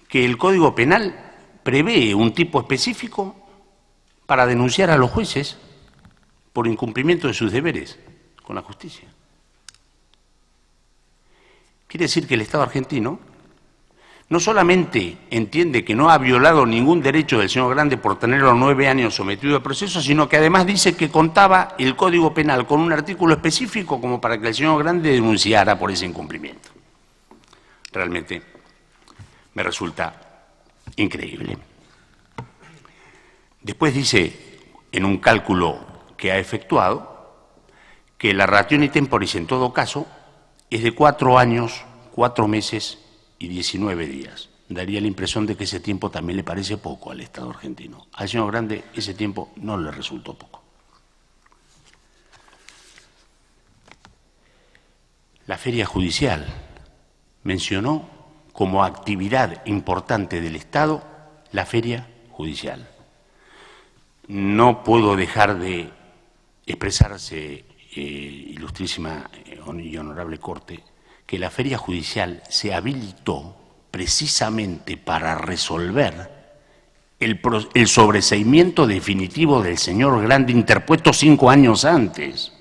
que el Código Penal prevé un tipo específico para denunciar a los jueces por incumplimiento de sus deberes con la justicia. Quiere decir que el Estado argentino no solamente entiende que no ha violado ningún derecho del señor Grande por tenerlo 9 años sometido a proceso, sino que además dice que contaba el Código Penal con un artículo específico como para que el señor Grande denunciara por ese incumplimiento. Realmente me resulta increíble. Después dice, en un cálculo que ha efectuado, que la ratione temporis en todo caso es de 4 años, 4 meses y 19 días. Daría la impresión de que ese tiempo también le parece poco al Estado argentino. Al señor Grande ese tiempo no le resultó poco. La feria judicial mencionó como actividad importante del Estado la feria judicial. No puedo dejar de expresarse, ilustrísima y honorable Corte, que la feria judicial se habilitó precisamente para resolver el sobreseimiento definitivo del señor Grande interpuesto 5 años antes.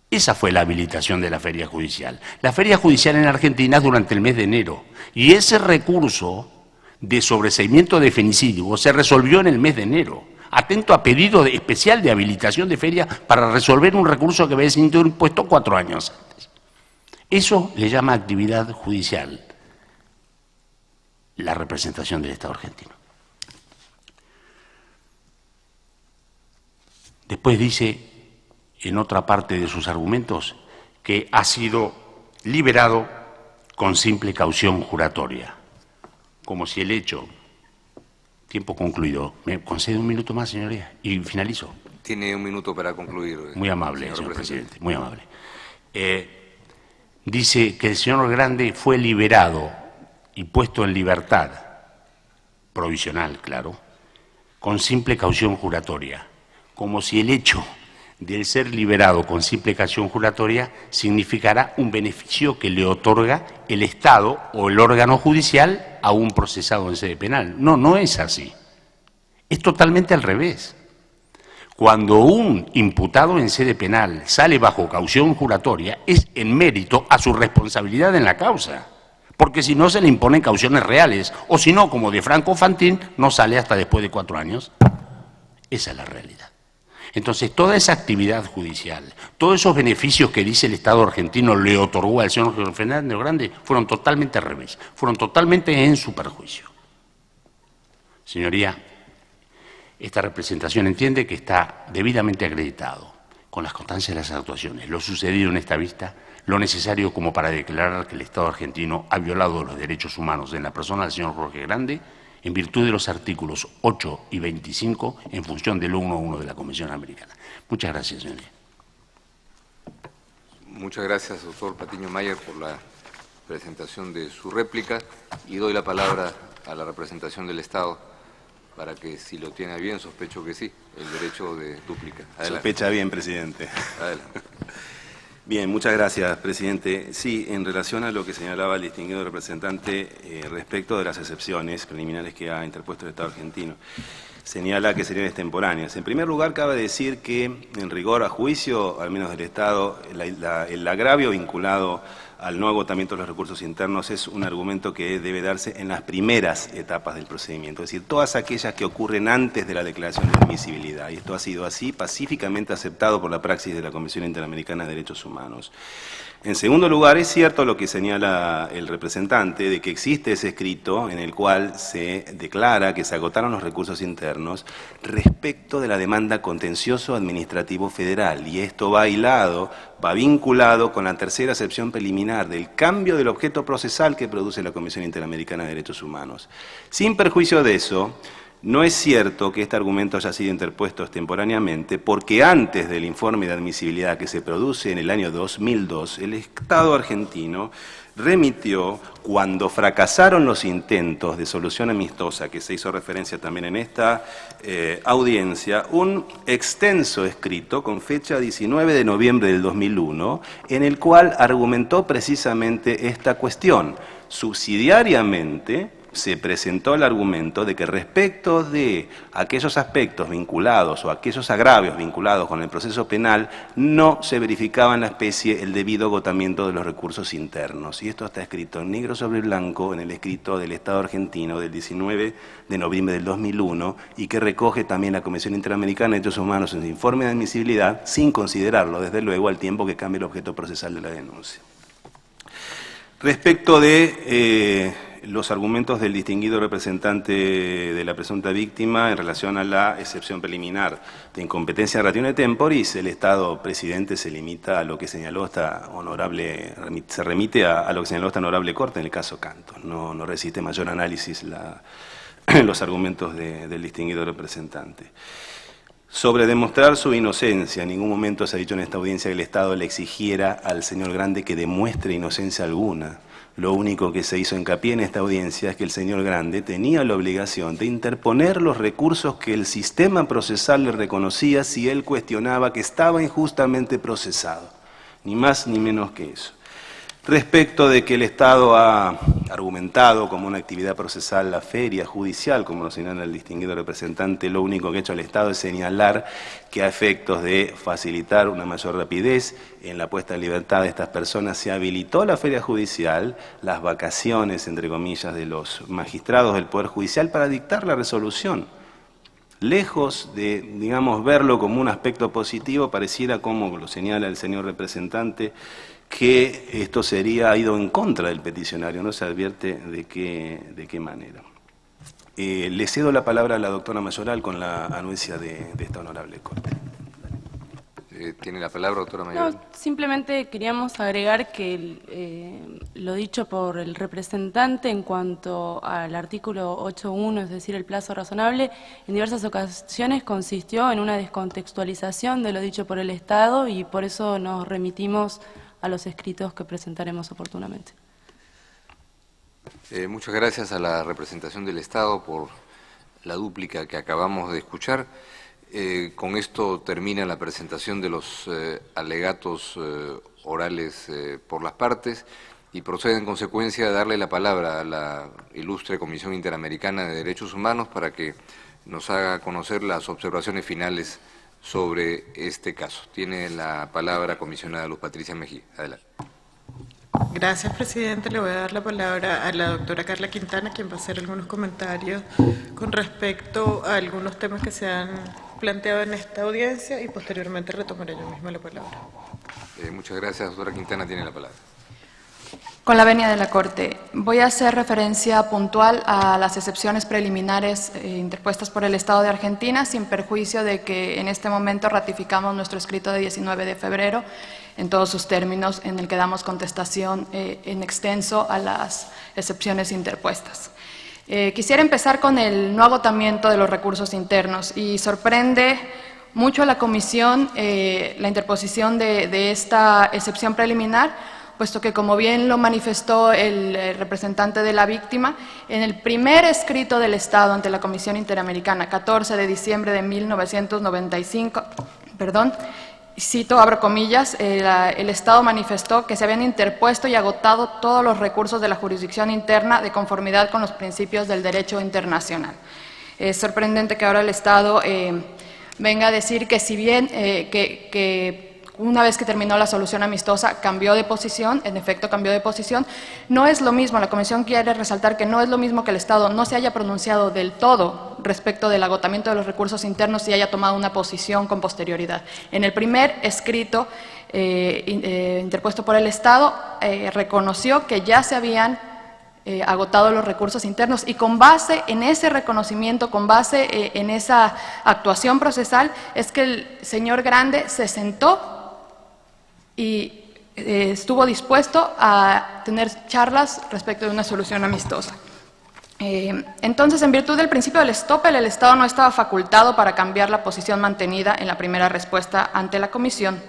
Esa fue la habilitación de la feria judicial. La feria judicial en Argentina es durante el mes de enero y ese recurso de sobreseimiento definitivo se resolvió en el mes de enero, atento a pedido especial de habilitación de feria para resolver un recurso que había sido impuesto 4 años antes. Eso le llama actividad judicial la representación del Estado argentino. Después dice, en otra parte de sus argumentos, que ha sido liberado con simple caución juratoria, como si el hecho... Tiempo concluido. ¿Me concede un minuto más, señoría? Y finalizo. Tiene un minuto para concluir. Muy amable, señor presidente, muy amable. Dice que el señor Grande fue liberado y puesto en libertad, provisional, claro, con simple caución juratoria, como si el hecho del ser liberado con simple caución juratoria significará un beneficio que le otorga el Estado o el órgano judicial a un procesado en sede penal. No, no es así. Es totalmente al revés. Cuando un imputado en sede penal sale bajo caución juratoria, es en mérito a su responsabilidad en la causa, porque si no se le imponen cauciones reales, o si no, como de Franco Fantín, no sale hasta después de 4 años. Esa es la realidad. Entonces, toda esa actividad judicial, todos esos beneficios que dice el Estado argentino le otorgó al señor Fernández Grande, fueron totalmente al revés, fueron totalmente en su perjuicio. Señoría, esta representación entiende que está debidamente acreditado, con las constancias de las actuaciones, lo sucedido en esta vista, lo necesario como para declarar que el Estado argentino ha violado los derechos humanos en la persona del señor Jorge Grande, en virtud de los artículos 8 y 25, en función del 1.1 de la Convención Americana. Muchas gracias, señoría. Muchas gracias, doctor Patiño Mayer, por la presentación de su réplica y doy la palabra a la representación del Estado para que, si lo tiene bien, sospecho que sí, el derecho de dúplica. Adelante. Sospecha bien, presidente. Adelante. Bien, muchas gracias, presidente. Sí, en relación a lo que señalaba el distinguido representante respecto de las excepciones preliminares que ha interpuesto el Estado argentino. señala que serían extemporáneas. En primer lugar, cabe decir que, en rigor a juicio, al menos del Estado, el agravio vinculado al no agotamiento de los recursos internos es un argumento que debe darse en las primeras etapas del procedimiento, es decir, todas aquellas que ocurren antes de la declaración de admisibilidad. Y esto ha sido así, pacíficamente aceptado por la praxis de la Comisión Interamericana de Derechos Humanos. En segundo lugar, es cierto lo que señala el representante, de que existe ese escrito en el cual se declara que se agotaron los recursos internos respecto de la demanda contencioso administrativo federal, y esto va hilado, va vinculado con la tercera acepción preliminar del cambio del objeto procesal que produce la Comisión Interamericana de Derechos Humanos. Sin perjuicio de eso, no es cierto que este argumento haya sido interpuesto extemporáneamente, porque antes del informe de admisibilidad que se produce en el año 2002, el Estado argentino remitió, cuando fracasaron los intentos de solución amistosa, que se hizo referencia también en esta audiencia, un extenso escrito con fecha 19 de noviembre del 2001, en el cual argumentó precisamente esta cuestión. Subsidiariamente se presentó el argumento de que respecto de aquellos aspectos vinculados o aquellos agravios vinculados con el proceso penal no se verificaba en la especie el debido agotamiento de los recursos internos. Y esto está escrito en negro sobre blanco en el escrito del Estado argentino del 19 de noviembre del 2001 y que recoge también la Comisión Interamericana de Derechos Humanos en su informe de admisibilidad, sin considerarlo, desde luego, al tiempo que cambie el objeto procesal de la denuncia. Respecto de los argumentos del distinguido representante de la presunta víctima en relación a la excepción preliminar de incompetencia ratione temporis, el Estado presidente se limita a lo que señaló esta honorable, se remite a lo que señaló esta honorable Corte en el caso Cantos. No resiste mayor análisis los argumentos del distinguido representante. Sobre demostrar su inocencia, en ningún momento se ha dicho en esta audiencia que el Estado le exigiera al señor Grande que demuestre inocencia alguna. Lo único que se hizo hincapié en esta audiencia es que el señor Grande tenía la obligación de interponer los recursos que el sistema procesal le reconocía si él cuestionaba que estaba injustamente procesado. Ni más ni menos que eso. Respecto de que el Estado ha argumentado como una actividad procesal la feria judicial, como lo señala el distinguido representante, lo único que ha hecho el Estado es señalar que a efectos de facilitar una mayor rapidez en la puesta en libertad de estas personas se habilitó la feria judicial, las vacaciones, entre comillas, de los magistrados del Poder Judicial para dictar la resolución. Lejos de, digamos, verlo como un aspecto positivo, pareciera, como lo señala el señor representante, que esto ha ido en contra del peticionario, no se advierte de qué manera. Le cedo la palabra a la doctora Mayoral con la anuencia de esta honorable Corte. Tiene la palabra, doctora Mayoral. No, simplemente queríamos agregar que lo dicho por el representante en cuanto al artículo 8.1, es decir, el plazo razonable, en diversas ocasiones consistió en una descontextualización de lo dicho por el Estado y por eso nos remitimos a los escritos que presentaremos oportunamente. Muchas gracias a la representación del Estado por la dúplica que acabamos de escuchar. Con esto termina la presentación de los alegatos orales por las partes y procede en consecuencia a darle la palabra a la ilustre Comisión Interamericana de Derechos Humanos para que nos haga conocer las observaciones finales sobre este caso. Tiene la palabra comisionada Luz Patricia Mejía. Adelante. Gracias, presidente. Le voy a dar la palabra a la doctora Carla Quintana, quien va a hacer algunos comentarios con respecto a algunos temas que se han planteado en esta audiencia y posteriormente retomaré yo misma la palabra. Muchas gracias, doctora Quintana. Tiene la palabra. Con la venia de la Corte, voy a hacer referencia puntual a las excepciones preliminares interpuestas por el Estado de Argentina, sin perjuicio de que en este momento ratificamos nuestro escrito de 19 de febrero en todos sus términos, en el que damos contestación en extenso a las excepciones interpuestas. Quisiera empezar con el no agotamiento de los recursos internos y sorprende mucho a la Comisión la interposición de esta excepción preliminar, puesto que, como bien lo manifestó el representante de la víctima, en el primer escrito del Estado ante la Comisión Interamericana, 14 de diciembre de 1995, cito, abro comillas, el Estado manifestó que se habían interpuesto y agotado todos los recursos de la jurisdicción interna de conformidad con los principios del derecho internacional. Es sorprendente que ahora el Estado venga a decir que si bien que una vez que terminó la solución amistosa cambió de posición, en efecto cambió de posición, no es lo mismo, la Comisión quiere resaltar que no es lo mismo que el Estado no se haya pronunciado del todo respecto del agotamiento de los recursos internos y haya tomado una posición con posterioridad. En el primer escrito interpuesto por el Estado reconoció que ya se habían agotado los recursos internos y con base en ese reconocimiento, con base en esa actuación procesal, es que el señor Grande se sentó y estuvo dispuesto a tener charlas respecto de una solución amistosa. Entonces, en virtud del principio del estoppel, el Estado no estaba facultado para cambiar la posición mantenida en la primera respuesta ante la Comisión.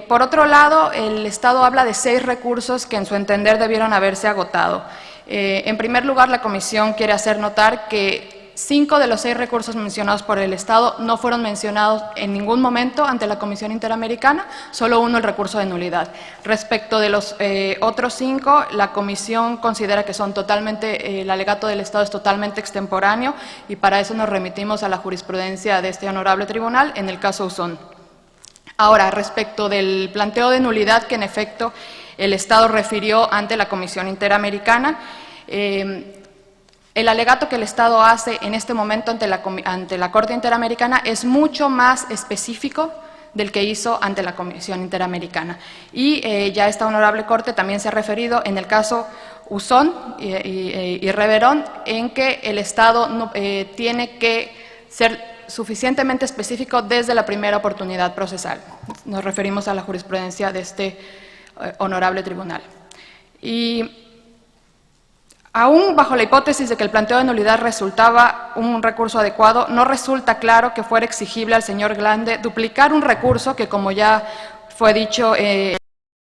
Por otro lado, el Estado habla de 6 recursos que en su entender debieron haberse agotado. En primer lugar, la Comisión quiere hacer notar que 5 de los 6 recursos mencionados por el Estado no fueron mencionados en ningún momento ante la Comisión Interamericana, solo uno, el recurso de nulidad. Respecto de los otros 5, la Comisión considera que son totalmente, el alegato del Estado es totalmente extemporáneo y para eso nos remitimos a la jurisprudencia de este honorable tribunal en el caso Usón. Ahora, respecto del planteo de nulidad que en efecto el Estado refirió ante la Comisión Interamericana, el alegato que el Estado hace en este momento ante la Corte Interamericana es mucho más específico del que hizo ante la Comisión Interamericana. Y ya esta honorable Corte también se ha referido en el caso Usón y Reverón en que el Estado tiene que ser suficientemente específico desde la primera oportunidad procesal. Nos referimos a la jurisprudencia de este honorable tribunal. Y aún bajo la hipótesis de que el planteo de nulidad resultaba un recurso adecuado, no resulta claro que fuera exigible al señor Grande duplicar un recurso que, como ya fue dicho,